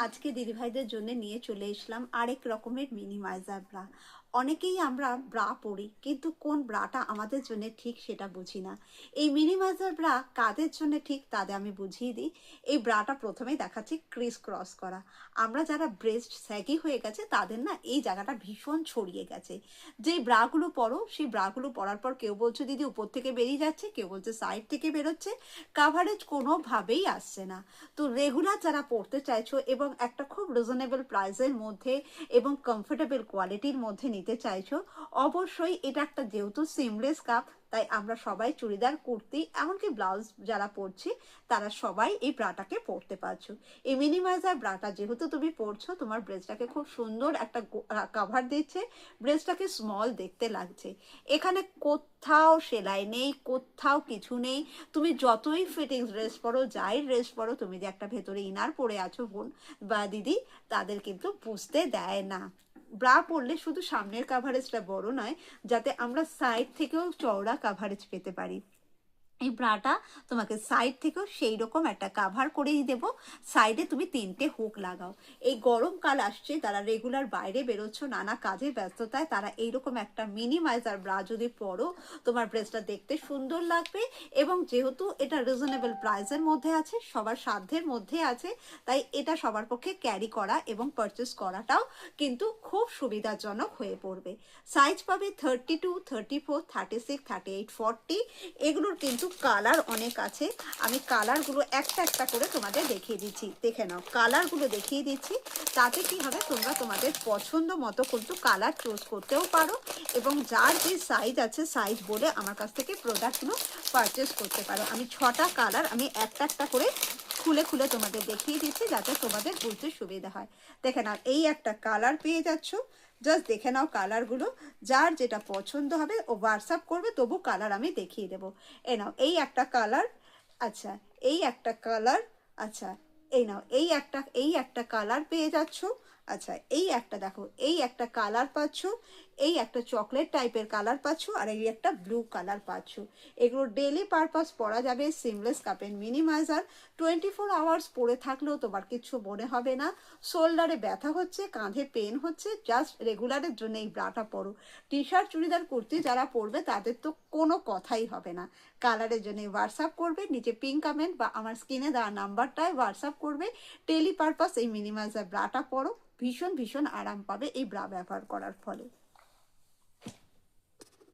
আজকে দিদিভাইদের জন্য নিয়ে চলে এসলাম আরেক রকমের মিনিমাইজার ব্রা। অনেকেই আমরা ব্রা পরি, কিন্তু কোন ব্রাটা আমাদের জন্য ঠিক সেটা বুঝি না। এই মিনিমাইজার ব্রা কাদের জন্য ঠিক তাদের আমি বুঝিয়ে দিই। এই ব্রাটা প্রথমেই দেখাচ্ছি ক্রিস ক্রস করা। আমরা যারা ব্রেস্ট স্যাগি হয়ে গেছে তাদের না এই জায়গাটা ভীষণ ছড়িয়ে গেছে। যেই ব্রাগুলো পরো সেই ব্রাগুলো পরার পর কেউ বলছে দিদি উপর থেকে বেরিয়ে যাচ্ছে, কেউ বলছে সাইড থেকে বেরোচ্ছে, কাভারেজ কোনোভাবেই আসছে না। তো রেগুলার যারা পড়তে চাইছো এবং একটা খুব রিজনেবল প্রাইসের মধ্যে এবং কমফোর্টেবল কোয়ালিটির মধ্যে নিতে চাইছো, অবশ্যই এটা একটা যেহেতু সিমলেস কাপ, তাই আমরা সবাই চুড়িদার কুর্তি এমনকি ব্লাউজ যারা পরছি তারা সবাই এই ব্রাটাকে পরতে পারছো। এই মিনিমাইজার ব্রাটা যেহেতু তুমি পরছো, তোমার ব্রেস্টটাকে খুব সুন্দর একটা কাভার দিচ্ছে, ব্রেস্টটাকে স্মল দেখতে লাগছে। এখানে কোথাও সেলাই নেই, কোথাও কিছু নেই। তুমি যতই ফিটিংস ড্রেস পরো, যাই ড্রেস পরো, তুমি যে একটা ভেতরে ইনার পরে আছো বোন বা দিদি, তাদের কিন্তু বুঝতে দেয় না। ব্রা পরলে শুধু সামনের কাভারেজটা বড় নয়, যাতে আমরা সাইড থেকেও চওড়া কাভারেজ পেতে পারি। এই ব্রাটা তোমাকে সাইড থেকেও সেই রকম একটা কাভার করেই দেবো। সাইডে তুমি 3টে হুক লাগাও। এই গরমকাল আসছে, তারা রেগুলার বাইরে বেরোচ্ছ নানা কাজে ব্যস্ততায়, তারা এইরকম একটা মিনিমাইজার ব্রা যদি পরো, তোমার ব্রেস্টটা দেখতে সুন্দর লাগবে। এবং যেহেতু এটা রিজনেবল প্রাইসের মধ্যে আছে, সবার সাধ্যের মধ্যে আছে, তাই এটা সবার পক্ষে ক্যারি করা এবং পারচেস করাটাও কিন্তু খুব সুবিধাজনক হয়ে পড়বে। সাইজ পাবে 32, 34, 36, 38, 40। এগুলোর কিন্তু কালার অনেক আছে। আমি কালারগুলো একটা একটা করে তোমাদের দেখিয়ে দিচ্ছি, দেখে নাও। কালারগুলো দেখিয়ে দিচ্ছি, তাতে কি হবে, তোমরা তোমাদের পছন্দ মতো কিন্তু কালার চুজ করতেও পারো এবং যার যে সাইজ আছে সাইজ বলে আমার কাছ থেকে প্রোডাক্টগুলো পারচেস করতে পারো। আমি 6টা কালার আমি একটা একটা করে খুলে খুলে তোমাদের দেখিয়ে দিচ্ছি, যাতে তোমাদের বুঝতে সুবিধা হয়। দেখে নাও, এই একটা কালার পেয়ে যাচ্ছ। জাস্ট দেখে নাও কালারগুলো, যার যেটা পছন্দ হবে ও হোয়াটসঅ্যাপ করবে, তবু কালার আমি দেখিয়ে দেবো। এ নাও এই একটা কালার, আচ্ছা এই একটা কালার, আচ্ছা এই নাও এই একটা কালার পেয়ে যাচ্ছ। আচ্ছা এই একটা দেখো, এই একটা কালার পাচ্ছ, এই একটা চকলেট টাইপের কালার পাচ্ছ, আর এই একটা ব্লু কালার পাচ্ছ। এগুলো ডেলি পারপাস পরা যাবে। সিমলেস কাপের মিনিমাইজার 24 আওয়ার্স পরে থাকলেও তোমার কিছু মনে হবে না। শোল্ডারে ব্যথা হচ্ছে, কাঁধে পেন হচ্ছে, জাস্ট রেগুলারের জন্য এই ব্রাটা পরো। টি শার্ট চুড়িদার কুর্তি যারা পরবে তাদের তো কোনো কথাই হবে না। কালারের জন্য হোয়াটসঅ্যাপ করবে, নিচে পিন কমেন্ট বা আমার স্ক্রিনে দেওয়া নাম্বারটায় হোয়াটসঅ্যাপ করবে। ডেলি পারপাস এই মিনিমাইজার ব্রাটা পরো, ভীষণ ভীষণ আরাম পাবে এই ব্রা ব্যবহার করার ফলে।